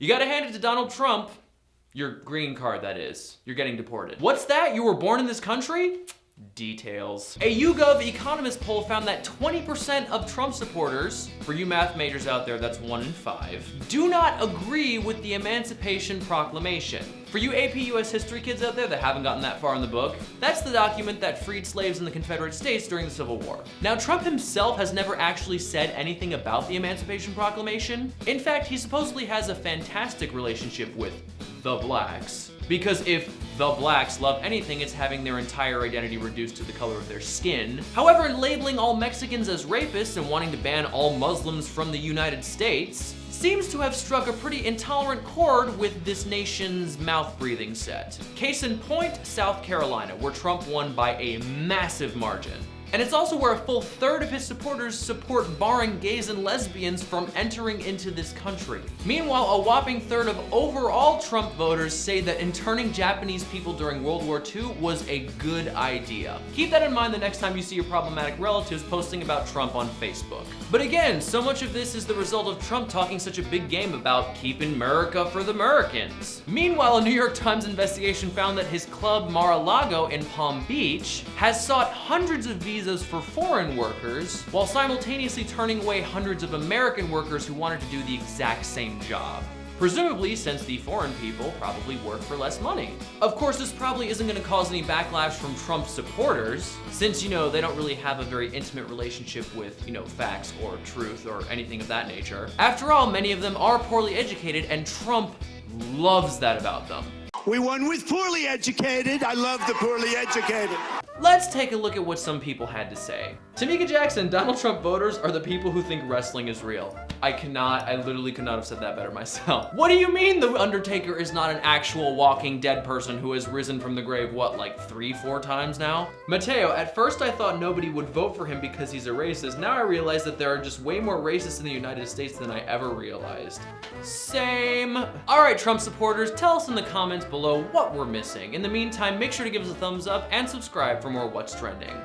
You gotta hand it to Donald Trump. Your green card, that is. You're getting deported. What's that? You were born in this country? Details. A YouGov Economist poll found that 20% of Trump supporters, for you math majors out there, that's 1 in 5, do not agree with the Emancipation Proclamation. For you AP US history kids out there that haven't gotten that far in the book, that's the document that freed slaves in the Confederate States during the Civil War. Now, Trump himself has never actually said anything about the Emancipation Proclamation. In fact, he supposedly has a fantastic relationship with the blacks. Because if the blacks love anything, it's having their entire identity reduced to the color of their skin. However, labeling all Mexicans as rapists and wanting to ban all Muslims from the United States seems to have struck a pretty intolerant chord with this nation's mouth-breathing set. Case in point, South Carolina, where Trump won by a massive margin. And it's also where a full third of his supporters support barring gays and lesbians from entering into this country. Meanwhile, a whopping third of overall Trump voters say that interning Japanese people during World War II was a good idea. Keep that in mind the next time you see your problematic relatives posting about Trump on Facebook. But again, so much of this is the result of Trump talking such a big game about keeping America for the Americans. Meanwhile, a New York Times investigation found that his club Mar-a-Lago in Palm Beach has sought hundreds of visas for foreign workers, while simultaneously turning away hundreds of American workers who wanted to do the exact same job. Presumably, since the foreign people probably work for less money. Of course, this probably isn't gonna cause any backlash from Trump's supporters, since, they don't really have a very intimate relationship with, facts or truth or anything of that nature. After all, many of them are poorly educated, and Trump loves that about them. We won with poorly educated. I love the poorly educated. Let's take a look at what some people had to say. Tamika Jackson, Donald Trump voters are the people who think wrestling is real. I literally could not have said that better myself. What do you mean The Undertaker is not an actual walking dead person who has risen from the grave, like 3-4 times now? Mateo, at first I thought nobody would vote for him because he's a racist. Now I realize that there are just way more racists in the United States than I ever realized. Same. All right, Trump supporters, tell us in the comments below what we're missing. In the meantime, make sure to give us a thumbs up and subscribe for more What's Trending.